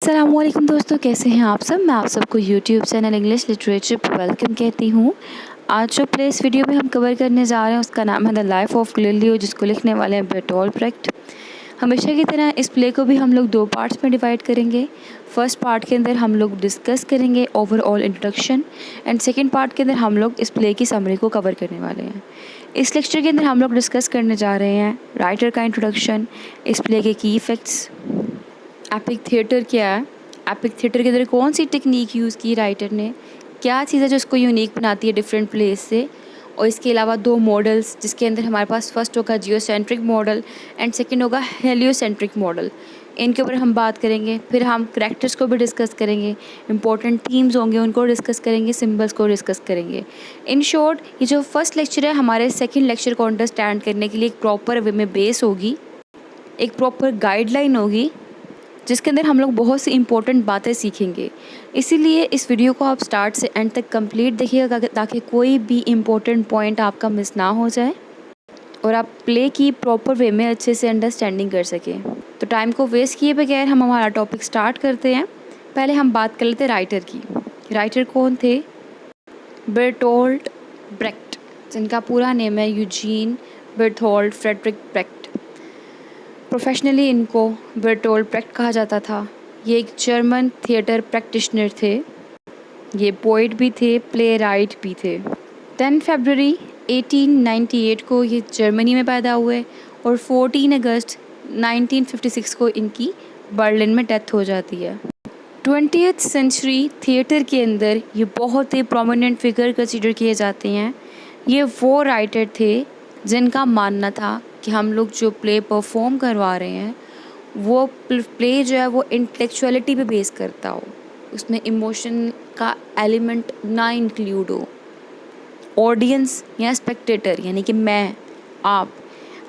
अस्सलामुअलैकुम दोस्तों, कैसे हैं आप सब। मैं आप सबको यूट्यूब चैनल इंग्लिश लिटरेचर पर वेलकम कहती हूँ। आज जो प्ले इस वीडियो में हम कवर करने जा रहे हैं उसका नाम है द लाइफ ऑफ गैलीलियो, जिसको लिखने वाले हैं बर्टोल्ट ब्रेख्ट। हमेशा की तरह इस प्ले को भी हम लोग दो पार्ट्स में डिवाइड करेंगे। फर्स्ट पार्ट के अंदर हम लोग डिस्कस करेंगे overall introduction and second part के अंदर हम लोग इस प्ले की समरी को कवर करने वाले हैं। इस लेक्चर के अंदर हम लोग डिस्कस करने जा रहे हैं राइटर का इंट्रोडक्शन, इस प्ले के की इफ़ेक्ट्स, एपिक थिएटर क्या है, एपिक थिएटर के अंदर कौन सी टेक्निक यूज़ की राइटर ने, क्या चीज़ है जो उसको यूनिक बनाती है डिफरेंट प्लेस से, और इसके अलावा दो मॉडल्स जिसके अंदर हमारे पास फर्स्ट होगा जियोसेंट्रिक मॉडल एंड सेकंड होगा हेलियोसेंट्रिक मॉडल। इनके ऊपर हम बात करेंगे। फिर हम करैक्टर्स को भी डिस्कस करेंगे, इंपॉर्टेंट थीम्स होंगे उनको डिस्कस करेंगे, सिंबल्स को डिस्कस करेंगे। इन शॉर्ट ये जो फर्स्ट लेक्चर है हमारे सेकेंड लेक्चर को अंडरस्टैंड करने के लिए एक प्रॉपर वे में बेस होगी, एक प्रॉपर गाइडलाइन होगी जिसके अंदर हम लोग बहुत सी इंपॉर्टेंट बातें सीखेंगे। इसीलिए इस वीडियो को आप स्टार्ट से एंड तक कंप्लीट देखिएगा ताकि कोई भी इम्पोर्टेंट पॉइंट आपका मिस ना हो जाए और आप प्ले की प्रॉपर वे में अच्छे से अंडरस्टैंडिंग कर सकें। तो टाइम को वेस्ट किए बगैर हम हमारा टॉपिक स्टार्ट करते हैं। पहले हम बात कर लेते हैं राइटर की। राइटर कौन थे? बर्टोल्ट ब्रेख्ट, जिनका पूरा नेम है Eugene Bertolt Friedrich Brecht. Professionally इनको बर्टोल्ट ब्रेख्ट कहा जाता था। ये एक जर्मन थिएटर प्रैक्टिशनर थे। ये पोइट भी थे, प्ले राइट भी थे। 10 फरवरी 1898 को ये जर्मनी में पैदा हुए और 14 अगस्त 1956 को इनकी बर्लिन में डेथ हो जाती है। 20th सेंचुरी थिएटर के अंदर ये बहुत ही प्रोमिनेंट फिगर कंसीडर किए जाते हैं। ये वो राइटर थे जिनका मानना था कि हम लोग जो प्ले परफॉर्म करवा रहे हैं वो प्ले जो है वो इंटेलेक्चुअलिटी पे बेस करता हो, उसमें इमोशन का एलिमेंट ना इंक्लूड हो। ऑडियंस या स्पेक्टेटर यानी कि मैं, आप,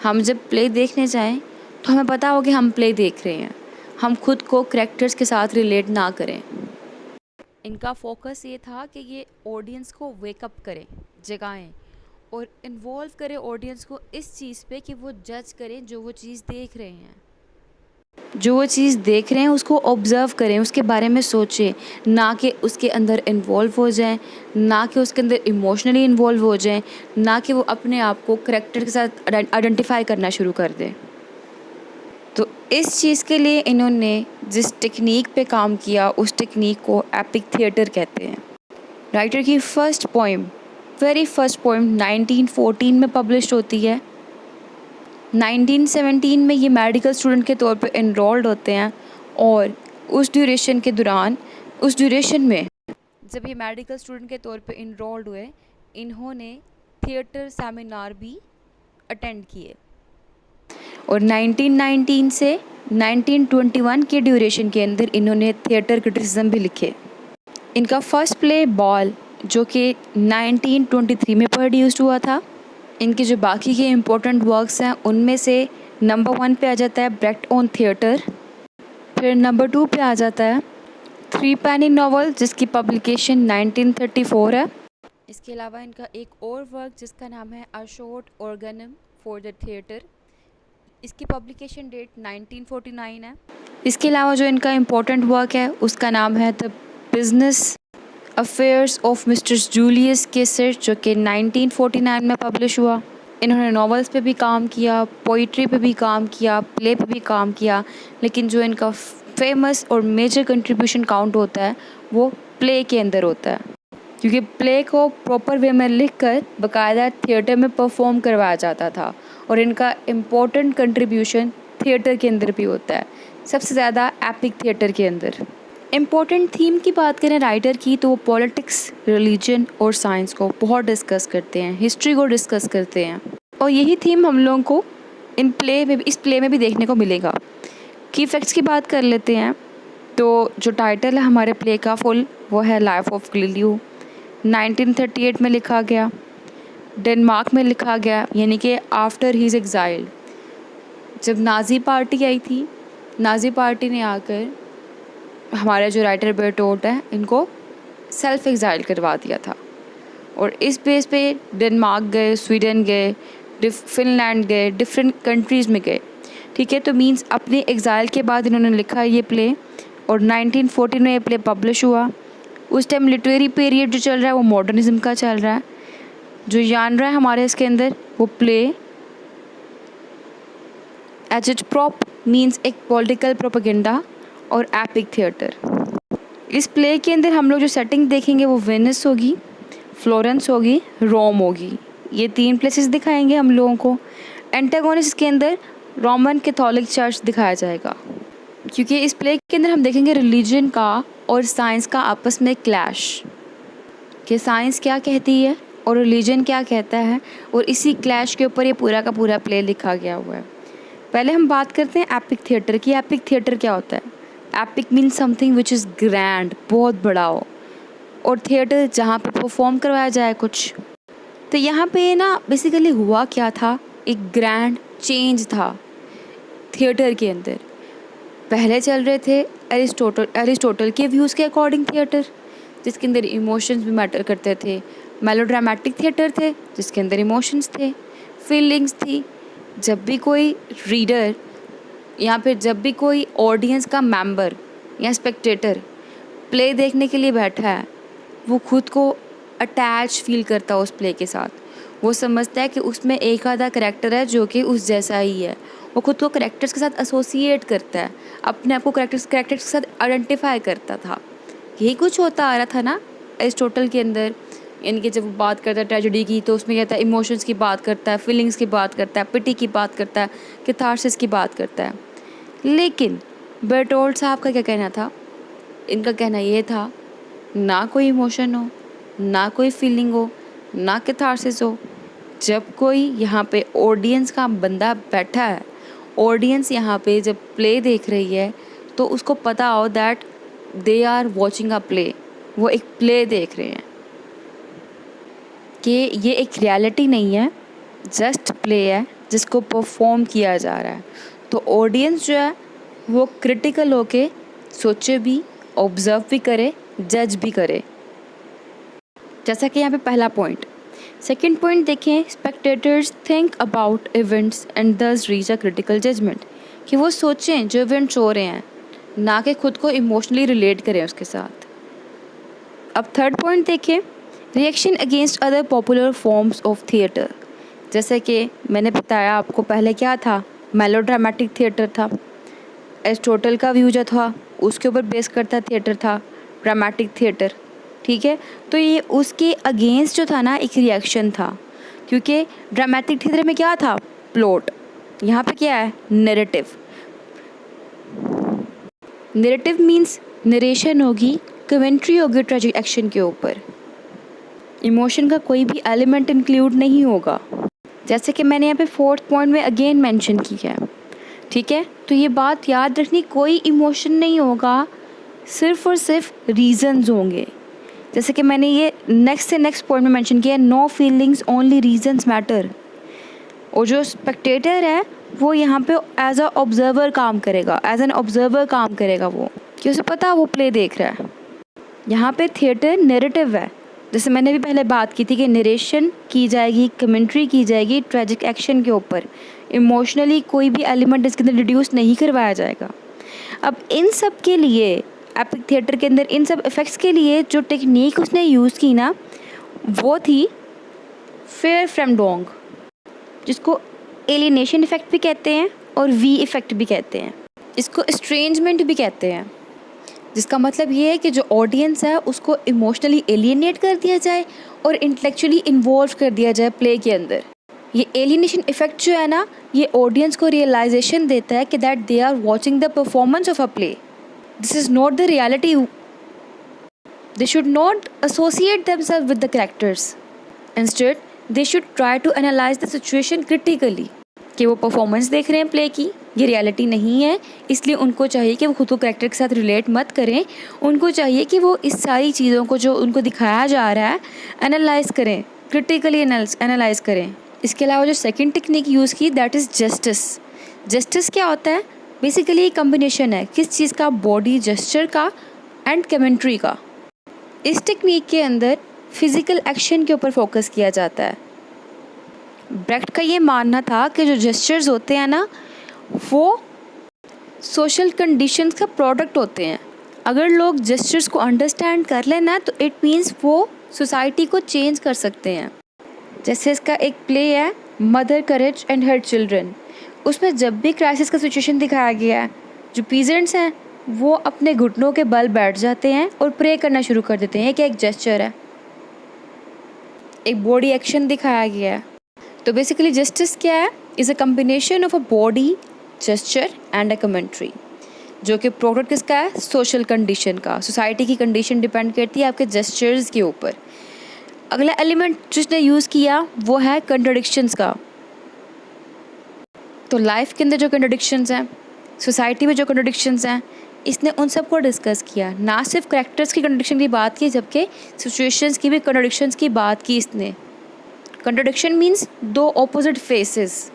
हम जब प्ले देखने जाएं तो हमें पता हो कि हम प्ले देख रहे हैं, हम खुद को कैरेक्टर्स के साथ रिलेट ना करें। इनका फोकस ये था कि ये ऑडियंस को वेकअप करें, जगाएं और इन्वॉल्व करें ऑडियंस को इस चीज़ पे कि वो जज करें जो वो चीज़ देख रहे हैं। जो वो चीज़ देख रहे हैं उसको ऑब्ज़र्व करें, उसके बारे में सोचें, ना कि उसके अंदर इन्वॉल्व हो जाएं, ना कि उसके अंदर इमोशनली इन्वॉल्व हो जाएं, ना कि वो अपने आप को करैक्टर के साथ आइडेंटिफाई करना शुरू कर दें। तो इस चीज़ के लिए इन्होंने जिस टेक्निक पे काम किया उस टेक्निक को एपिक थिएटर कहते हैं। राइटर की first poem, very first poem 1914 में पब्लिश होती है। 1917 में ये मेडिकल स्टूडेंट के तौर पे इनरोल्ड होते हैं और उस ड्यूरेशन में जब ये मेडिकल स्टूडेंट के तौर पे इनरोल्ड हुए, इन्होंने थिएटर सेमिनार भी अटेंड किए और 1919 से 1921 के ड्यूरेशन के अंदर इन्होंने थिएटर क्रिटिसिज्म भी लिखे। इनका फर्स्ट प्ले बॉल जो कि 1923 में प्रोड्यूस्ड हुआ था। इनके जो बाकी के इम्पोर्टेंट वर्क्स हैं उनमें से नंबर 1 पे आ जाता है ब्रेख्ट ऑन थिएटर, फिर नंबर 2 पे आ जाता है थ्री पेनी नॉवल जिसकी पब्लिकेशन 1934 है। इसके अलावा इनका एक और वर्क जिसका नाम है a short organum for the theatre, इसकी पब्लिकेशन डेट 1949 है। इसके अलावा जो इनका इम्पोर्टेंट वर्क है उसका नाम है the business affairs of mister Julius Caesar, जो कि 1949 में पब्लिश हुआ। इन्होंने नॉवेल्स पे भी काम किया, पोइट्री पे भी काम किया, प्ले पे भी काम किया, लेकिन जो इनका फेमस और मेजर कंट्रीब्यूशन काउंट होता है वो प्ले के अंदर होता है, क्योंकि प्ले को प्रॉपर वे में लिखकर बाकायदा थिएटर में परफॉर्म करवाया जाता था और इनका इम्पोर्टेंट कंट्रीब्यूशन थिएटर के अंदर भी होता है, सबसे ज़्यादा एपिक थिएटर के अंदर। इम्पोर्टेंट थीम की बात करें राइटर की तो वो पॉलिटिक्स, रिलीजन और साइंस को बहुत डिस्कस करते हैं, हिस्ट्री को डिस्कस करते हैं और यही थीम हम लोगों को इस प्ले में भी देखने को मिलेगा। की फैक्ट्स की बात कर लेते हैं तो जो टाइटल है हमारे प्ले का फुल वो है लाइफ ऑफ गैलीलियो। 1938 में लिखा गया, डेनमार्क में लिखा गया, यानी कि आफ्टर ही इज़ एग्जाइल्ड। जब नाज़ी पार्टी आई थी, नाज़ी पार्टी ने आकर हमारे जो राइटर बर्टोल्ट है इनको सेल्फ एग्जाइल करवा दिया था और इस बेस पे डेनमार्क गए, स्वीडन गए, फिनलैंड गए, डिफरेंट कंट्रीज़ में गए। ठीक है, तो मींस अपने एग्ज़ाइल के बाद इन्होंने लिखा ये प्ले और 1914 में ये प्ले पब्लिश हुआ। उस टाइम लिटरेरी पीरियड जो चल रहा है वो मॉडर्निज्म का चल रहा है। जो जानरा है हमारे इसके अंदर वो प्ले एजिटप्रॉप मीन्स एक पॉलिटिकल प्रोपेगेंडा और एपिक थिएटर। इस प्ले के अंदर हम लोग जो सेटिंग देखेंगे वो वेनिस होगी, फ्लोरेंस होगी, रोम होगी। ये 3 प्लेसेस दिखाएंगे हम लोगों को। एंटागोनिस्ट के अंदर रोमन कैथोलिक चर्च दिखाया जाएगा, क्योंकि इस प्ले के अंदर हम देखेंगे रिलीजन का और साइंस का आपस में क्लैश, कि साइंस क्या कहती है और रिलीजन क्या कहता है, और इसी क्लैश के ऊपर ये पूरा का पूरा प्ले लिखा गया हुआ है। पहले हम बात करते हैं एपिक थिएटर की। एपिक थिएटर क्या होता है? Epic means something which is grand, बहुत बड़ा हो, और थिएटर जहाँ पे परफॉर्म करवाया जाए कुछ। तो यहाँ पे ना बेसिकली हुआ क्या था, एक ग्रैंड चेंज था थिएटर के अंदर। पहले चल रहे थे एरिस्टोटल के व्यूज़ के अकॉर्डिंग थिएटर, जिसके अंदर इमोशंस भी मैटर करते थे। मेलोड्रामेटिक थिएटर थे जिसके अंदर इमोशंस थे, फीलिंग्स थी। जब भी कोई रीडर या फिर जब भी कोई ऑडियंस का मेंबर या स्पेक्टेटर प्ले देखने के लिए बैठा है, वो खुद को अटैच फील करता है उस प्ले के साथ। वो समझता है कि उसमें एक आधा करैक्टर है जो कि उस जैसा ही है। वो खुद को करैक्टर्स के साथ एसोसिएट करता है, अपने आप को करैक्टर्स के साथ आइडेंटिफाई करता था। यही कुछ होता आ रहा था ना एरिस्टोटल के अंदर। यानी कि जब वो बात करता है ट्रेजेडी की, तो उसमें कहता है इमोशंस की बात करता है, फीलिंग्स की बात करता है, पिटी की बात करता है, कैथारसिस की बात करता है। लेकिन बर्टोल्ट साहब का क्या कहना था? इनका कहना ये था, ना कोई इमोशन हो, ना कोई फीलिंग हो, ना कैथारसिस हो। जब कोई यहाँ पे ऑडियंस का बंदा बैठा है, ऑडियंस यहाँ पे जब प्ले देख रही है, तो उसको पता हो that they are watching a play, वो एक प्ले देख रहे हैं, कि ये एक रियलिटी नहीं है, जस्ट प्ले है जिसको परफॉर्म किया जा रहा है। तो ऑडियंस जो है वो क्रिटिकल होके सोचे भी, ऑब्जर्व भी करे, जज भी करे। जैसा कि यहाँ पे पहला पॉइंट। सेकंड पॉइंट देखें, spectators think about events and दस रीच अ क्रिटिकल जजमेंट, कि वो सोचें जो इवेंट्स हो रहे हैं, ना कि खुद को इमोशनली रिलेट करें उसके साथ। अब थर्ड पॉइंट देखें, reaction against other popular forms of theatre. जैसे कि मैंने बताया आपको पहले क्या था, मेलोड्रामेटिक थिएटर था। एरिस्टोटल का व्यू जो था उसके ऊपर बेस करता थिएटर था ड्रामेटिक थिएटर, ठीक है। तो ये उसके अगेंस्ट जो था ना एक रिएक्शन था, क्योंकि ड्रामेटिक थिएटर में क्या था, प्लॉट। यहाँ पे क्या है, नैरेटिव। नैरेटिव मीन्स नरेशन होगी, कमेंट्री होगी ट्रेजिक एक्शन के ऊपर, इमोशन का कोई भी एलिमेंट इंक्लूड नहीं होगा। जैसे कि मैंने यहाँ पे फोर्थ पॉइंट में अगेन मेंशन किया है, ठीक है। तो ये बात याद रखनी, कोई इमोशन नहीं होगा, सिर्फ और सिर्फ रीजंस होंगे। जैसे कि मैंने ये नेक्स्ट पॉइंट में मेंशन किया है, no feelings only reasons matter. और जो स्पेक्टेटर है वो यहाँ पे एज अ ऑब्जर्वर काम करेगा, एज एन ऑब्जर्वर काम करेगा वो, कि उसे पता वो प्ले देख रहा है। यहाँ पे थिएटर नैरेटिव है, जैसे मैंने भी पहले बात की थी कि नरेशन की जाएगी, कमेंट्री की जाएगी ट्रेजिक एक्शन के ऊपर, इमोशनली कोई भी एलिमेंट इसके अंदर रिड्यूस नहीं करवाया जाएगा। अब इन सब के लिए एपिक थिएटर के अंदर इन सब इफ़ेक्ट्स के लिए जो टेक्निक उसने यूज़ की ना, वो थी फेयर फ्रॉम डोंग, जिसको एलिनेशन इफ़ेक्ट भी कहते हैं और वी इफ़ेक्ट भी कहते हैं, इसको एस्ट्रेंजमेंट भी कहते हैं। जिसका मतलब ये है कि जो ऑडियंस है उसको इमोशनली एलियनेट कर दिया जाए और इंटेलेक्चुअली इन्वॉल्व कर दिया जाए प्ले के अंदर। ये एलियनेशन इफेक्ट जो है ना, ये ऑडियंस को रियलाइजेशन देता है कि that they are watching the performance of a play, this is not the reality. They should not associate themselves with the characters, instead they should try to analyse the situation critically, कि वो performance देख रहे हैं play की, ये reality नहीं है, इसलिए उनको चाहिए कि वो खुद को कैरेक्टर के साथ रिलेट मत करें। उनको चाहिए कि वो इस सारी चीज़ों को जो उनको दिखाया जा रहा है एनालाइज करें, क्रिटिकली एनालाइज करें। इसके अलावा जो सेकंड टेक्निक यूज़ की, दैट इज़ जस्टिस। जस्टिस क्या होता है? बेसिकली एक कम्बिनेशन है किस चीज़ का, बॉडी जेस्चर का एंड कमेंट्री का। इस टेक्निक के अंदर फिज़िकल एक्शन के ऊपर फोकस किया जाता है। ब्रेक्ट का ये मानना था कि जो जेस्चर्स होते हैं ना, वो सोशल कंडीशंस का प्रोडक्ट होते हैं, अगर लोग जेस्चर्स को अंडरस्टैंड कर लेना तो इट मीन्स वो सोसाइटी को चेंज कर सकते हैं। जैसे इसका एक प्ले है mother courage and her children, उसमें जब भी क्राइसिस का सिचुएशन दिखाया गया है, जो पीजेंट्स हैं वो अपने घुटनों के बल बैठ जाते हैं और प्रे करना शुरू कर देते हैं। एक जेस्चर है, एक बॉडी एक्शन दिखाया गया है। तो बेसिकली जस्टिस क्या है, is a combination of a body gesture and a commentary, जो कि प्रोडक्ट किसका है, सोशल कंडीशन का। सोसाइटी की कंडीशन डिपेंड करती है आपके जेस्चर्स के ऊपर। अगला एलिमेंट जिसने यूज़ किया वो है कंट्रडिक्शंस का। तो लाइफ के अंदर जो कंट्रडिक्शंस हैं, सोसाइटी में जो कंट्रडिक्शंस हैं, इसने उन सबको डिस्कस किया। ना सिर्फ कैरेक्टर्स की कंट्रडिक्शन की बात की, जबकि सिचुएशंस की भी कंट्रडिक्शंस की बात की इसने। कंट्रडिक्शन मीन्स दो ऑपोजिट फेसेस।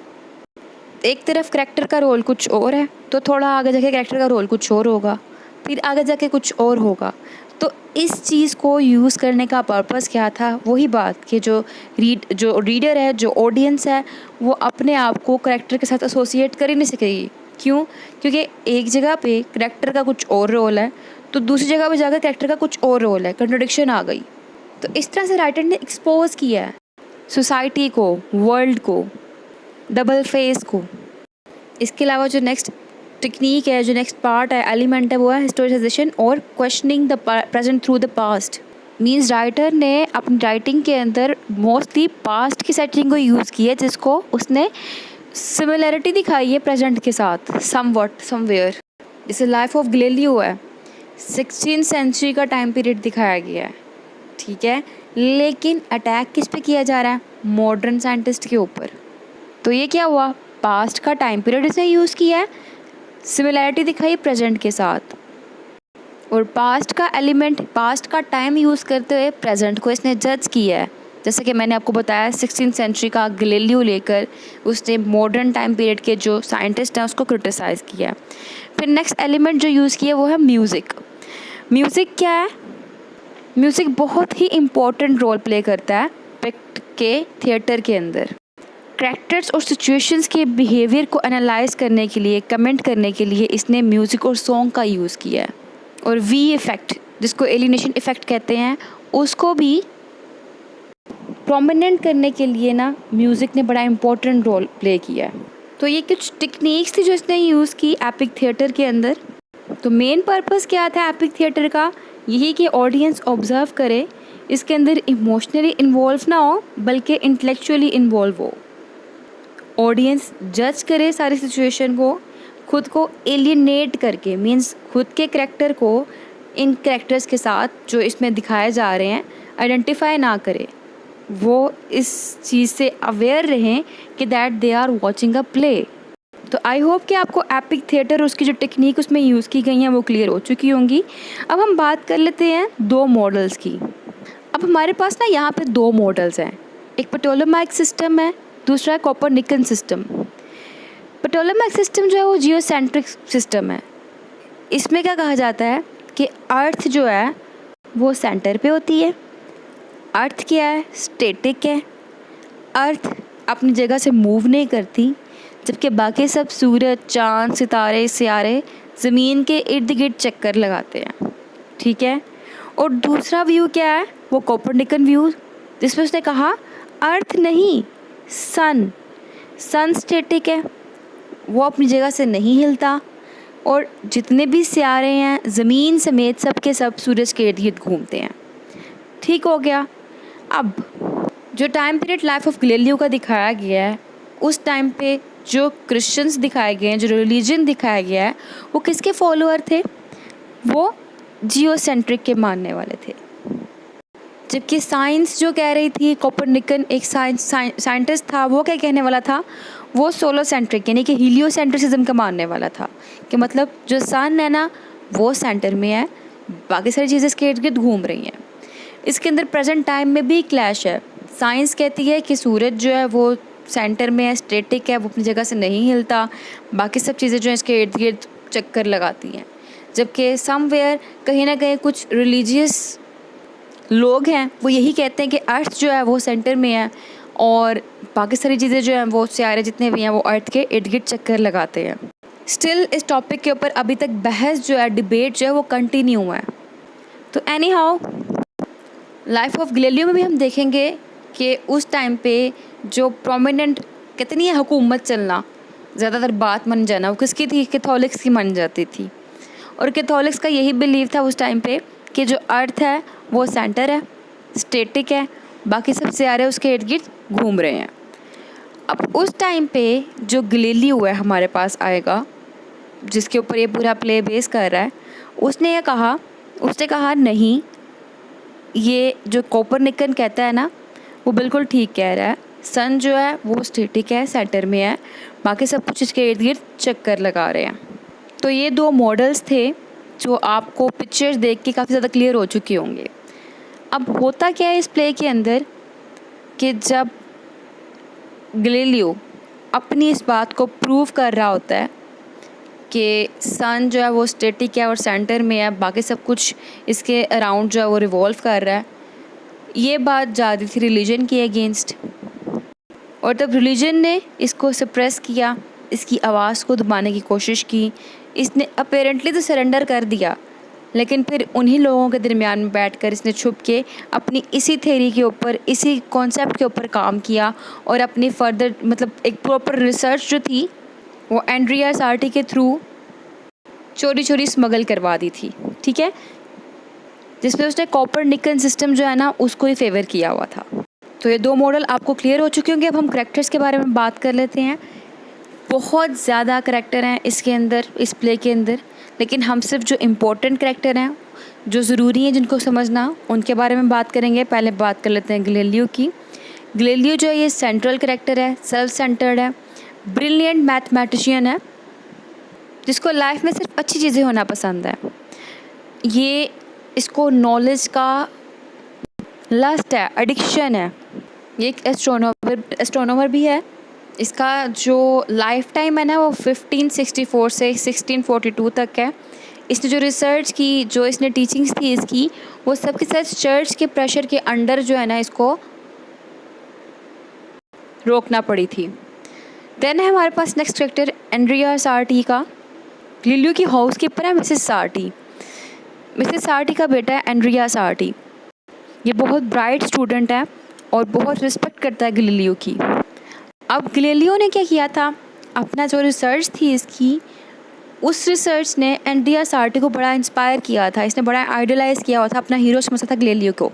एक तरफ कैरेक्टर का रोल कुछ और है तो थोड़ा आगे जाके कैरेक्टर का रोल कुछ और होगा, फिर आगे जाके कुछ और होगा। तो इस चीज़ को यूज़ करने का पर्पस क्या था, वही बात कि जो रीडर है, जो ऑडियंस है, वो अपने आप को कैरेक्टर के साथ एसोसिएट कर ही नहीं सकेगी। क्यों? क्योंकि एक जगह पे कैरेक्टर का कुछ और रोल है तो दूसरी जगह पे जाकर कैरेक्टर का कुछ और रोल है, कंट्रडिक्शन आ गई। तो इस तरह से राइटर ने एक्सपोज किया है सोसाइटी को, वर्ल्ड को, डबल फेस को। इसके अलावा जो नेक्स्ट टेक्निक है, जो नेक्स्ट पार्ट है, एलिमेंट है, वो है हिस्टोरिसाइजेशन और questioning the present through the past. Means writer ने अपनी राइटिंग के अंदर मोस्टली पास्ट की सेटिंग को यूज़ किया है, जिसको उसने सिमिलैरिटी दिखाई है प्रेजेंट के साथ समवट समवेयर। जैसे लाइफ ऑफ गैलीलियो है, 16th सेंचुरी का टाइम पीरियड दिखाया गया है, ठीक है, लेकिन अटैक किस पे किया जा रहा है, मॉडर्न साइंटिस्ट के ऊपर। तो ये क्या हुआ, पास्ट का टाइम पीरियड इसने यूज़ किया है, सिमिलैरिटी दिखाई प्रेजेंट के साथ, और पास्ट का एलिमेंट, पास्ट का टाइम यूज़ करते हुए प्रेजेंट को इसने जज किया है। जैसे कि मैंने आपको बताया 16th सेंचुरी का गैलीलियो लेकर उसने मॉडर्न टाइम पीरियड के जो साइंटिस्ट हैं उसको क्रिटिसाइज़ किया है। फिर नेक्स्ट एलिमेंट जो यूज़ किया वो है म्यूज़िक। म्यूज़िक क्या है, म्यूज़िक बहुत ही इम्पोर्टेंट रोल प्ले करता है पिक्ट के थिएटर के अंदर। कैरेक्टर्स और सिचुएशंस के बिहेवियर को एनालाइज करने के लिए, कमेंट करने के लिए इसने म्यूज़िक और सॉन्ग का यूज़ किया है। और वी इफ़ेक्ट, जिसको एलिनेशन इफ़ेक्ट कहते हैं, उसको भी प्रोमिनेंट करने के लिए ना म्यूज़िक ने बड़ा इम्पोर्टेंट रोल प्ले किया है। तो ये कुछ टेक्निक्स थी जो इसने यूज़ की एपिक थिएटर के अंदर। तो मेन पर्पस क्या था एपिक थिएटर का, यही कि ऑडियंस ऑब्ज़र्व करे, इसके अंदर इमोशनली इन्वॉल्व ना हो बल्कि इंटेलेक्चुअली इन्वॉल्व हो। ऑडियंस जज करे सारी सिचुएशन को, खुद को एलिनेट करके, मीन्स खुद के कैरेक्टर को इन कैरेक्टर्स के साथ जो इसमें दिखाए जा रहे हैं आइडेंटिफाई ना करे, वो इस चीज़ से अवेयर रहें कि that they are watching a play. तो आई होप कि आपको एपिक थिएटर और उसकी जो टेक्निक उसमें यूज़ की गई हैं वो क्लियर हो चुकी होंगी। अब हम बात कर लेते हैं दो मॉडल्स की। अब हमारे पास ना यहाँ पे दो मॉडल्स हैं, एक प्टोलेमाइक सिस्टम है, दूसरा है कोपरनिकन सिस्टम। प्टोलेमाइक सिस्टम जो है वो जियोसेंट्रिक सिस्टम है। इसमें क्या कहा जाता है कि अर्थ जो है वो सेंटर पे होती है। अर्थ क्या है, स्टैटिक है, अर्थ अपनी जगह से मूव नहीं करती, जबकि बाकी सब सूरज, चाँद, सितारे, सियारे ज़मीन के इर्द गिर्द चक्कर लगाते हैं, ठीक है। और दूसरा व्यू क्या है, वो कोपरनिकन व्यू, जिसमें उसने कहा अर्थ नहीं, सन स्टैटिक है, वो अपनी जगह से नहीं हिलता, और जितने भी सियारे हैं ज़मीन समेत सब के सब सूरज के इर्द गिर्द घूमते हैं, ठीक हो गया। अब जो time period life of Galileo का दिखाया गया है, उस टाइम पे जो क्रिश्चियंस दिखाए गए हैं, जो रिलीजन दिखाया गया है, वो किसके फॉलोअर थे, वो जियोसेंट्रिक के मानने वाले थे। जबकि साइंस जो कह रही थी, कोपरनिकन एक साइंटिस्ट था, वो क्या कहने वाला था, वो सोलोसेंट्रिक यानी कि हीलियोसेंट्रिसिज्म का मानने वाला था, कि मतलब जो सन है ना वो सेंटर में है, बाकी सारी चीज़ें इसके इर्द गिर्द घूम रही हैं। इसके अंदर प्रेजेंट टाइम में भी क्लैश है। साइंस कहती है कि सूरज जो है वो सेंटर में है, स्टैटिक है, वो अपनी जगह से नहीं हिलता, बाकी सब चीज़ें जो है इसके इर्द गिर्द चक्कर लगाती हैं। जबकि समवेयर कहीं ना कहीं कुछ रिलीजियस लोग हैं वो यही कहते हैं कि अर्थ जो है वो सेंटर में है और बाकी सारी चीज़ें जो हैं वो सियारे जितने भी हैं वो अर्थ के इर्द गिर्द चक्कर लगाते हैं। स्टिल इस टॉपिक के ऊपर अभी तक बहस जो है, डिबेट जो है वो कंटिन्यू हुआ है। तो any how life of Galileo में भी हम देखेंगे कि उस टाइम पे जो प्रोमिनेंट कितनी है हुकूमत चलना, ज़्यादातर बात मन जाना वो किसकी थी, कैथोलिक्स की मन जाती थी। और कैथोलिक्स का यही बिलीव था उस टाइम पे कि जो अर्थ है वो सेंटर है, स्टेटिक है, बाकी सब सितारे उसके इर्द गिर्द घूम रहे हैं। अब उस टाइम पे जो गैलीलियो है हमारे पास आएगा, जिसके ऊपर ये पूरा प्ले बेस कर रहा है, उसने कहा नहीं, ये जो कोपरनिकन कहता है ना वो बिल्कुल ठीक कह रहा है। सन जो है वो स्टेटिक है, सेंटर में है, बाकी सब कुछ इसके इर्द गिर्द चक्कर लगा रहे हैं। तो ये दो मॉडल्स थे जो आपको पिक्चर्स देख के काफ़ी ज़्यादा क्लियर हो चुके होंगे। अब होता क्या है इस प्ले के अंदर कि जब गैलीलियो अपनी इस बात को प्रूव कर रहा होता है कि सन जो है वो स्टेटिक है और सेंटर में है, बाकी सब कुछ इसके अराउंड जो है वो रिवॉल्व कर रहा है, ये बात जा रही थी रिलीजन के अगेंस्ट। और तब रिलीजन ने इसको सप्रेस किया, इसकी आवाज़ को दबाने की कोशिश की। इसने अपेरेंटली तो सरेंडर कर दिया, लेकिन फिर उन्हीं लोगों के दरमियान में बैठकर इसने छुप के अपनी इसी थ्योरी के ऊपर, इसी कॉन्सेप्ट के ऊपर काम किया और अपनी फर्दर मतलब एक प्रॉपर रिसर्च जो थी वो एंड्रिया सार्टी के थ्रू चोरी स्मगल करवा दी थी, ठीक है, जिसमें उसने कोपरनिकन सिस्टम जो है ना उसको ही फेवर किया हुआ था। तो ये दो मॉडल आपको क्लियर हो चुके होंगे। अब हम करैक्टर्स के बारे में बात कर लेते हैं। बहुत ज़्यादा करैक्टर हैं इसके अंदर, इस प्ले के अंदर, लेकिन हम सिर्फ जो इम्पोर्टेंट करैक्टर हैं, जो ज़रूरी हैं जिनको समझना, उनके बारे में बात करेंगे। पहले बात कर लेते हैं गैलीलियो की। गैलीलियो जो है ये सेंट्रल करैक्टर है, सेल्फ सेंटर्ड है, ब्रिलियंट मैथमेटिशियन है, जिसको लाइफ में सिर्फ अच्छी चीज़ें होना पसंद है। ये इसको नॉलेज का लस्ट है, एडिक्शन है। ये एक एस्ट्रोनॉमर भी है। इसका जो लाइफ टाइम है ना वो 1564 से 1642 तक है। इसने जो रिसर्च की, जो इसने टीचिंग्स थी इसकी, वो सबके साथ चर्च के प्रेशर के अंडर जो है ना इसको रोकना पड़ी थी। देन है हमारे पास नेक्स्ट कैरेक्टर एंड्रिया सार्टी का। गैलीलियो की हाउस कीपर है मिसेस सार्टी। मिसेस सार्टी का बेटा है एंड्रिया सार्टी। ये बहुत ब्राइट स्टूडेंट है और बहुत रिस्पेक्ट करता है गैलीलियो की। अब गैलीलियो ने क्या किया था, अपना जो रिसर्च थी इसकी, उस रिसर्च ने एंड्रिया सार्टी को बड़ा इंस्पायर किया था। इसने बड़ा आइडलाइज़ किया हुआ था, अपना हीरो समझा था गैलीलियो को।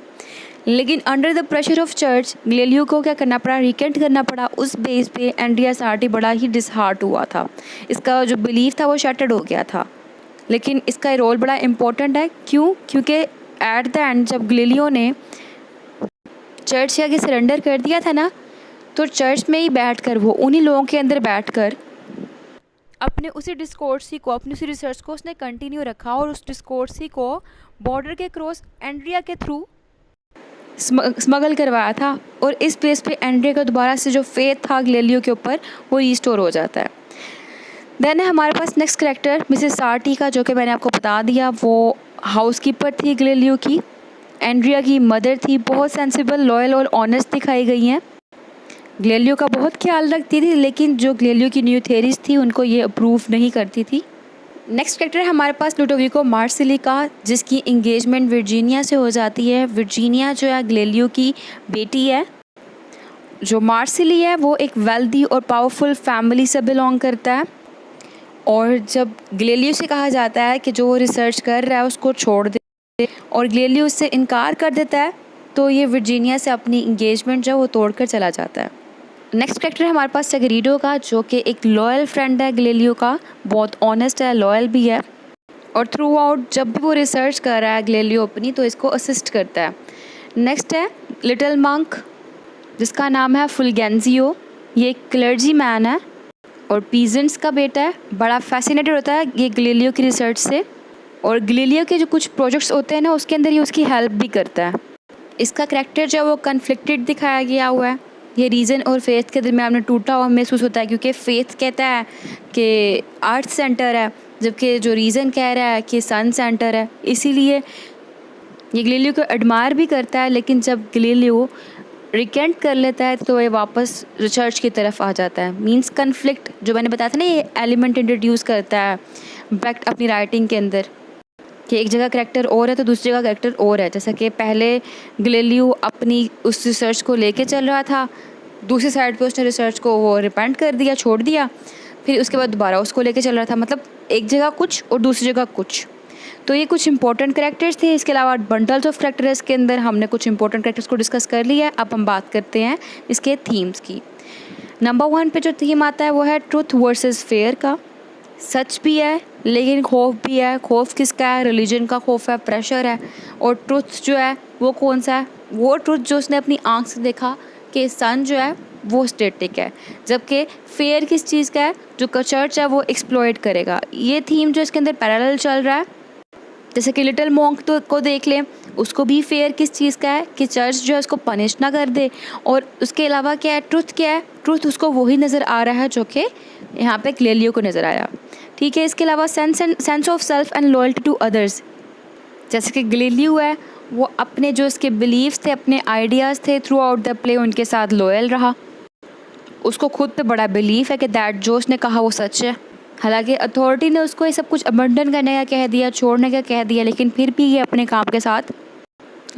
लेकिन under the pressure of church Galileo को क्या करना पड़ा, रिकेंट करना पड़ा। उस बेस पे एंड्रिया सार्टी बड़ा ही डिसहार्ट हुआ था। इसका जो बिलीव था वो शैटर्ड हो गया था। लेकिन इसका रोल बड़ा इम्पोर्टेंट है। क्यों? क्योंकि एट द एंड जब गैलीलियो ने चर्च के आगे सरेंडर कर दिया था ना, तो चर्च में ही बैठकर, वो उन्हीं लोगों के अंदर बैठकर अपने उसी डिस्कोर्सी को, अपनी उसी रिसर्च को उसने कंटिन्यू रखा और उस डिस्कोर्सी को बॉर्डर के क्रॉस एंड्रिया के थ्रू स्मगल करवाया था। और इस प्लेस पे एंड्रिया का दोबारा से जो फेथ था गैलीलियो के ऊपर वो रिस्टोर हो जाता है। देन है हमारे पास नेक्स्ट कैरेक्टर मिसेस सार्टी का, जो कि मैंने आपको बता दिया, वो हाउसकीपर थी गैलीलियो की, एंड्रिया की मदर थी। बहुत सेंसिबल, लॉयल और ऑनेस्ट दिखाई गई हैं। गैलीलियो का बहुत ख्याल रखती थी, लेकिन जो गैलीलियो की न्यू थेरीज थी उनको ये अप्रूव नहीं करती थी। नेक्स्ट कैरेक्टर है हमारे पास लुडोविको मार्सिली का, जिसकी इंगेजमेंट वर्जीनिया से हो जाती है। वर्जीनिया जो है गैलीलियो की बेटी है। जो मार्सिली है वो एक वेल्दी और पावरफुल फैमिली से बिलोंग करता है। और जब गैलीलियो से कहा जाता है कि जो वो रिसर्च कर रहा है उसको छोड़ दे, और गैलीलियो उससे इनकार कर देता है, तो ये वर्जीनिया से अपनी इंगेजमेंट जो है वो तोड़कर चला जाता है। नेक्स्ट कैरेक्टर है हमारे पास सेगरीडो का, जो कि एक लॉयल फ्रेंड है गैलीलियो का, बहुत ऑनेस्ट है, लॉयल भी है। और थ्रू आउट जब भी वो रिसर्च कर रहा है गैलीलियो अपनी, तो इसको असिस्ट करता है। नेक्स्ट है लिटिल मंक, जिसका नाम है फुलगेंजियो। ये एक क्लर्जी मैन है और पीजेंट्स का बेटा है। बड़ा फैसिनेटेड होता है ये गैलीलियो की रिसर्च से, और गैलीलियो के जो कुछ प्रोजेक्ट्स होते हैं ना उसके अंदर ये उसकी हेल्प भी करता है। इसका कैरेक्टर जो है वो कन्फ्लिक्टेड दिखाया गया हुआ है। ये रीज़न और फेथ के दरमियान में टूटा हुआ महसूस होता है, क्योंकि फेथ कहता है कि अर्थ सेंटर है, जबकि जो रीज़न कह रहा है कि सन सेंटर है। इसीलिए ये गैलीलियो को एडमायर भी करता है, लेकिन जब गैलीलियो रिकेंट कर लेता है तो ये वापस रिसर्च की तरफ आ जाता है। मींस कन्फ्लिक्ट जो मैंने बताया था ना, ये एलिमेंट इंट्रोड्यूस करता है इम्पैक्ट अपनी राइटिंग के अंदर, कि एक जगह करेक्टर और है तो दूसरी जगह करेक्टर और है। जैसा कि पहले गैलीलियो अपनी उस रिसर्च को लेके चल रहा था, दूसरी साइड पे उसने रिसर्च को वो रिपेंट कर दिया, छोड़ दिया, फिर उसके बाद दोबारा उसको लेके चल रहा था। मतलब एक जगह कुछ और दूसरी जगह कुछ। तो ये कुछ इंपॉर्टेंट करेक्टर्स थे। इसके अलावा बंडल्स ऑफ करेक्टर्स के अंदर हमने कुछ इंपॉर्टेंट करेक्टर्स को डिस्कस कर लिया है। अब हम बात करते हैं इसके थीम्स की। नंबर 1 पे जो थीम आता है वो है ट्रुथ वर्सेस फेयर का। सच भी है लेकिन खौफ भी है। खौफ किसका है? रिलीजन का खौफ है, प्रेशर है। और ट्रुथ जो है वो कौन सा है? वो ट्रुथ जो उसने अपनी आंख से देखा कि सन जो है वो स्टैटिक है। जबकि फेयर किस चीज़ का है? जो चर्च है वो एक्सप्लॉइट करेगा। ये थीम जो इसके अंदर पैरेलल चल रहा है। जैसे कि लिटिल मॉन्क तो को देख लें, उसको भी फेयर किस चीज़ का है कि चर्च जो है उसको पनिश ना कर दे। और उसके अलावा क्या है? ट्रुथ क्या है? ट्रुथ उसको वही नज़र आ रहा है जो कि यहाँ पे गैलीलियो को नज़र आया। ठीक है। इसके अलावा sense of self and loyalty to others. जैसे कि गैलीलियो है वो अपने जो इसके बिलीव्स थे, अपने आइडियाज़ थे, थ्रू आउट द प्ले उनके साथ लॉयल रहा। उसको खुद पे बड़ा बिलीफ है कि दैट जो उसने कहा वो सच है। हालांकि अथॉरिटी ने उसको ये सब कुछ अबंडन करने का कह दिया, छोड़ने का कह दिया, लेकिन फिर भी ये अपने काम के साथ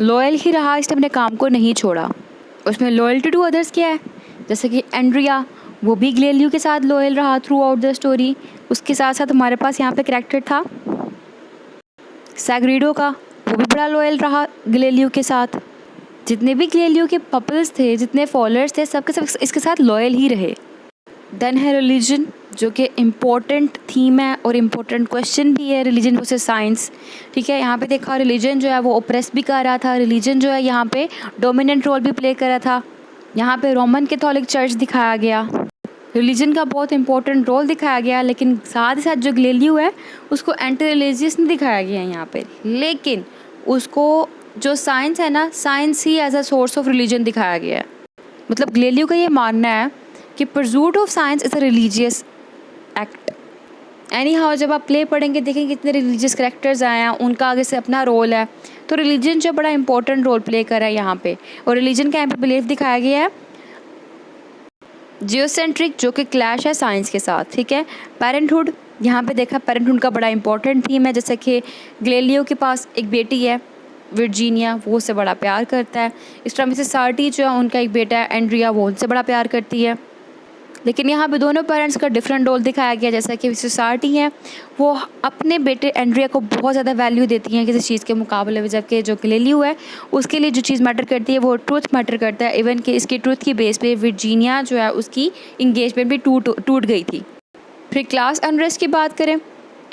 लॉयल ही रहा। इसने अपने काम को नहीं छोड़ा। उसमें लॉयल्टी टू अदर्स क्या है? जैसे कि एंड्रिया, वो भी गैलीलियो के साथ लॉयल रहा थ्रू आउट द स्टोरी। उसके साथ साथ हमारे पास यहाँ पे करैक्टर था सैग्रीडो का, वो भी बड़ा लॉयल रहा गैलीलियो के साथ। जितने भी गैलीलियो के पपल्स थे, जितने फॉलोअर्स थे, सबके सब इसके साथ लॉयल ही रहे। देन है रिलीजन, जो कि इम्पोर्टेंट थीम है और इम्पोर्टेंट क्वेश्चन भी है, रिलीजन वर्सेस साइंस। ठीक है। यहाँ पे देखा रिलीजन जो है वो ओप्रेस भी कर रहा था। रिलीजन जो है यहाँ पे डोमिनेंट रोल भी प्ले कर रहा था। यहाँ पे रोमन कैथोलिक चर्च दिखाया गया, रिलीजन का बहुत इंपॉर्टेंट रोल दिखाया गया। लेकिन साथ ही साथ जो गैलीलियो है उसको एंटी रिलीजियस नहीं दिखाया गया है यहाँ पे, लेकिन उसको जो साइंस है ना, साइंस ही as a source of religion दिखाया गया है। मतलब गैलीलियो का ये मानना है कि pursuit of science is a religious act. Any how जब आप प्ले पढ़ेंगे देखेंगे कितने रिलीजियस करेक्टर्स आए हैं, उनका आगे से अपना रोल है। तो रिलीजन जो बड़ा इंपॉर्टेंट रोल प्ले कर रहा है यहाँ पे। और रिलीजन का यहाँ पे बिलीफ दिखाया गया है जियोसेंट्रिक, जो कि क्लैश है साइंस के साथ। ठीक है। पेरेंटहुड, यहाँ पे देखा पेरेंटहुड का बड़ा इंपॉर्टेंट थीम है। जैसे कि गैलीलियो के पास एक बेटी है वर्जीनिया, वो उससे बड़ा प्यार करता है। इस तरह मिसेस सार्टी जो है उनका एक बेटा है एंड्रिया, वो उनसे बड़ा प्यार करती है। लेकिन यहाँ पे दोनों पेरेंट्स का डिफरेंट रोल दिखाया गया। जैसा कि मिसेस सार्टी हैं वो अपने बेटे एंड्रिया को बहुत ज़्यादा वैल्यू देती हैं किसी चीज़ के मुकाबले में, जबकि जो गैलीलियो है उसके लिए जो चीज़ मैटर करती है वो ट्रूथ मैटर करता है। इवन कि इसकी ट्रूथ की बेस पे वर्जीनिया जो है उसकी इंगेजमेंट भी टूट गई थी। फिर क्लास अनरेस्ट की बात करें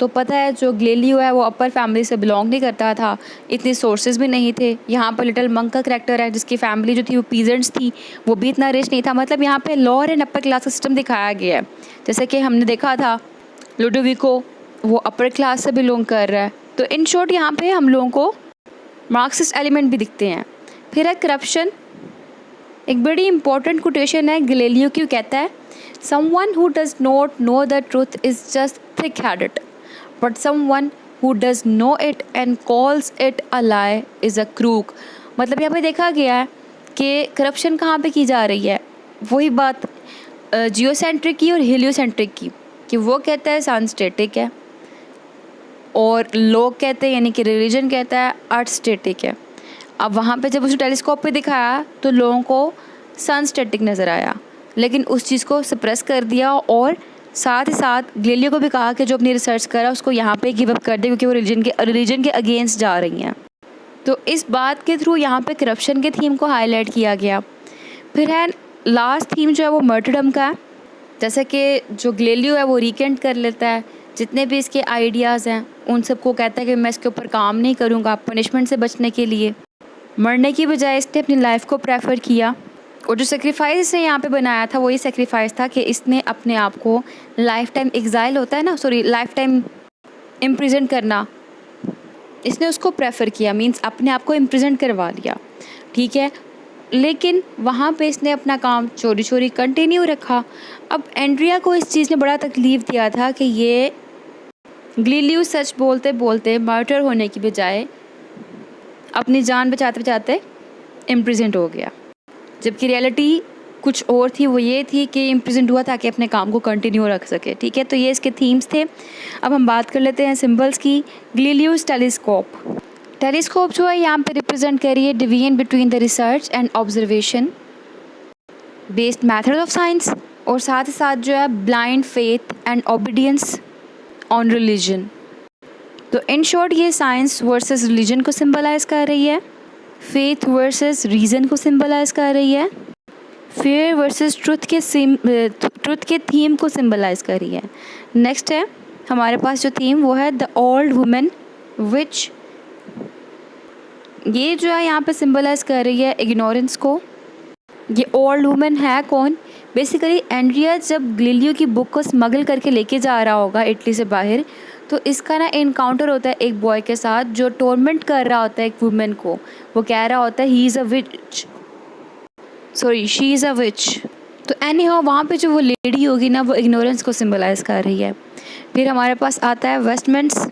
तो पता है जो गैलीलियो है वो अपर फैमिली से बिलोंग नहीं करता था, इतने सोर्सेज भी नहीं थे। यहाँ पर लिटिल मंक का करैक्टर है जिसकी फैमिली जो थी वो पीजेंट्स थी, वो भी इतना रिच नहीं था। मतलब यहाँ पे lower and upper class system दिखाया गया है। जैसे कि हमने देखा था लुडोविको, वो अपर क्लास से बिलोंग कर रहा है। तो इन शॉर्ट यहाँ पे हम लोगों को मार्क्सिस्ट एलिमेंट भी दिखते हैं। फिर है करप्शन। एक बड़ी इंपॉर्टेंट कोटेशन है गैलीलियो की, कहता है someone who does not know the truth is just thick-headed, but someone who does know it and calls it a lie is a crook। मतलब यहाँ पे देखा गया है कि करप्शन कहाँ पे की जा रही है। वही बात जियोसेंट्रिक की और हेलियोसेंट्रिक की, कि वो कहता है सन स्टैटिक है और लोग कहते हैं यानी कि रिलीजन कहता है अर्थ स्टैटिक है। अब वहाँ पे जब उसने टेलीस्कोप पे दिखाया तो लोगों को सन स्टैटिक नज़र आया, लेकिन उस चीज़ को सप्रेस कर दिया। और साथ ही साथ गैलीलियो को भी कहा कि जो अपनी रिसर्च करा उसको यहाँ पे गिव अप कर दे, क्योंकि वो रिलीजन के अगेंस्ट जा रही हैं। तो इस बात के थ्रू यहाँ पे करप्शन के थीम को हाईलाइट किया गया। फिर है लास्ट थीम जो है वो मर्टरडम का है। जैसे कि जो गैलीलियो है वो रिकेंट कर लेता है जितने भी इसके आइडियाज़ हैं, उन सबको कहता है कि मैं इसके ऊपर काम नहीं करूँगा पनिशमेंट से बचने के लिए। मरने की बजाय इसने अपनी लाइफ को प्रेफर किया। और जो सेक्रीफाइस इसने यहाँ पे बनाया था वही सेक्रीफाइस था कि इसने अपने आप को लाइफ टाइम एग्जाइल होता है ना, सॉरी लाइफ टाइम इम्प्रिजन करना, इसने उसको प्रेफर किया। मींस अपने आप को इम्प्रिजन करवा लिया। ठीक है। लेकिन वहाँ पे इसने अपना काम चोरी चोरी कंटिन्यू रखा। अब एंड्रिया को इस चीज़ ने बड़ा तकलीफ़ दिया था कि ये गैलीलियो सच बोलते बोलते मर्डर होने की बजाय अपनी जान बचाते बचाते इम्प्रिजन हो गया। जबकि रियलिटी कुछ और थी, वो ये थी कि इम्प्रिजन्ड हुआ ताकि अपने काम को कंटिन्यू रख सके। ठीक है, तो ये इसके थीम्स थे। अब हम बात कर लेते हैं सिंबल्स की। Galileo's telescope. टेलीस्कोप जो है यहाँ पे रिप्रेजेंट करिए division between the research and observation based method of science, और साथ ही साथ जो है blind faith and obedience on religion. तो इन शॉर्ट ये साइंस वर्सेस रिलीजन को सिंबलाइज कर रही है, फेथ वर्सेस रीज़न को सिंबलाइज कर रही है, फेयर वर्सेस ट्रुथ के थीम को सिंबलाइज कर रही है। नेक्स्ट है हमारे पास जो थीम, वो है द ओल्ड वुमेन विच, ये जो है यहाँ पे सिंबलाइज कर रही है इग्नोरेंस को। ये ओल्ड वुमेन है कौन? बेसिकली एंड्रिया जब गैलीलियो की बुक को स्मगल करके लेके जा रहा होगा इटली से बाहर, तो इसका ना इनकाउंटर होता है एक बॉय के साथ जो टॉर्मेंट कर रहा होता है एक वुमेन को। वो कह रहा होता है he is a witch, sorry she is a witch. तो एनी हाउ वहाँ पे जो वो लेडी होगी ना, वो इग्नोरेंस को सिंबलाइज कर रही है। फिर हमारे पास आता है वेस्टमिंट्स।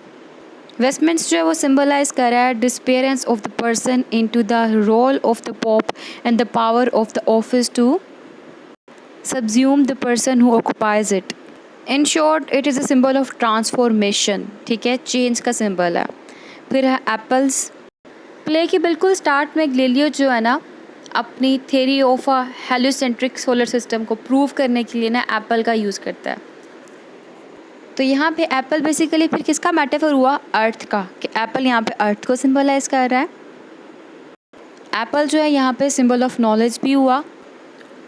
वेस्टमिंट्स जो है वो सिंबलाइज कर रहा है disappearance of the person into the role of the pope and the power of the office to subsume the person who occupies it. In short it is a symbol of transformation. ठीक है, change का symbol है। फिर है apples. Play के बिल्कुल start में Galileo जो है ना अपनी theory of a heliocentric solar system को प्रूव करने के लिए ना एप्पल का यूज़ करता है। तो यहाँ पे एप्पल बेसिकली फिर किसका मेटाफर हुआ? अर्थ का, कि एप्पल यहाँ पे अर्थ को सिंबलाइज कर रहा है। एप्पल जो है यहाँ पे सिंबल ऑफ नॉलेज भी हुआ।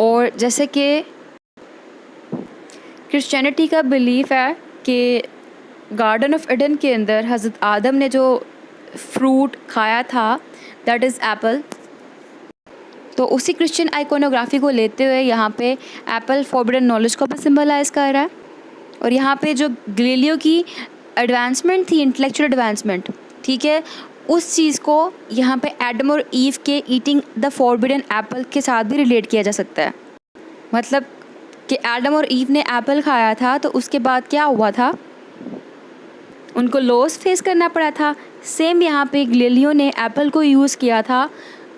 और जैसे कि क्रिश्चियनिटी का बिलीफ है कि गार्डन ऑफ एडन के अंदर हज़रत आदम ने जो फ्रूट खाया था दैट इज़ एप्पल। तो उसी क्रिश्चियन आइकोनोग्राफी को लेते हुए यहाँ पे एप्पल फॉरबिडन नॉलेज को भी सिंबलाइज कर रहा है। और यहाँ पे जो गैलीलियो की एडवांसमेंट थी, इंटेलेक्चुअल एडवांसमेंट, ठीक है, उस चीज़ को यहाँ पे एडम और ईव के ईटिंग द फॉरबिडन एप्पल के साथ भी रिलेट किया जा सकता है। मतलब कि एडम और ईव ने एप्पल खाया था तो उसके बाद क्या हुआ था, उनको लॉस फेस करना पड़ा था। सेम यहाँ पे गैलीलियो ने एप्पल को यूज़ किया था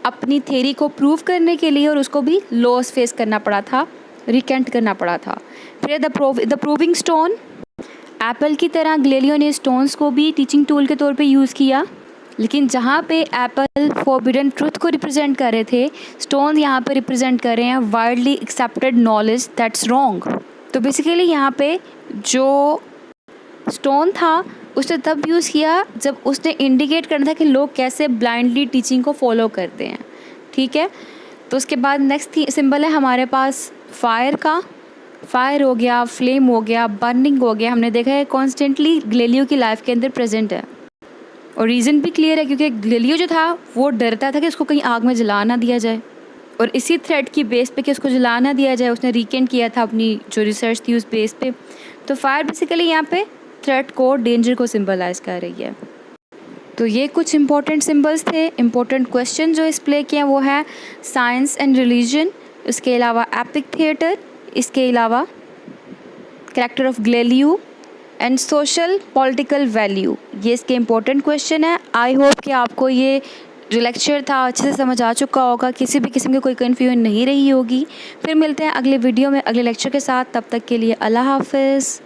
अपनी थ्योरी को प्रूव करने के लिए, और उसको भी लॉस फेस करना पड़ा था, रिकेंट करना पड़ा था। फिर द प्रूविंग स्टोन। एप्पल की तरह गैलीलियो ने स्टोन्स को भी टीचिंग टूल के तौर पे यूज़ किया, लेकिन जहाँ पे एप्पल फॉरबिडन ट्रुथ को रिप्रेजेंट कर रहे थे, स्टोन यहाँ पे रिप्रेजेंट कर रहे हैं widely accepted knowledge that's wrong. तो बेसिकली यहाँ पे जो स्टोन था उसने तब यूज़ किया जब उसने इंडिकेट करना था कि लोग कैसे ब्लाइंडली टीचिंग को फॉलो करते हैं। ठीक है, तो उसके बाद नेक्स्ट सिंबल है हमारे पास फायर का। फायर हो गया, फ्लेम हो गया, बर्निंग हो गया, हमने देखा है कॉन्स्टेंटली गैलीलियो की लाइफ के अंदर प्रेजेंट है। और रीज़न भी क्लियर है, क्योंकि गैलीलियो जो था वो डरता था कि उसको कहीं आग में जला ना दिया जाए, और इसी थ्रेट की बेस पे कि उसको जला ना दिया जाए उसने रिकेंट किया था अपनी जो रिसर्च थी उस बेस पे। तो फायर बेसिकली यहाँ पे थ्रेट को, डेंजर को सिंबलाइज कर रही है। तो ये कुछ इंपॉर्टेंट सिंबल्स थे। इंपॉर्टेंट क्वेश्चन जो इस प्ले के हैं वो है साइंस एंड रिलीजन, इसके अलावा एपिक थिएटर, इसके अलावा character of Galileo and social political value. ये इसके इंपॉर्टेंट क्वेश्चन है। आई होप कि आपको ये जो लेक्चर था अच्छे से समझ आ चुका होगा, किसी भी किस्म की कोई कन्फ्यूजन नहीं रही होगी। फिर मिलते हैं अगले वीडियो में अगले लेक्चर के साथ, तब तक के लिए अल्लाह हाफिज़।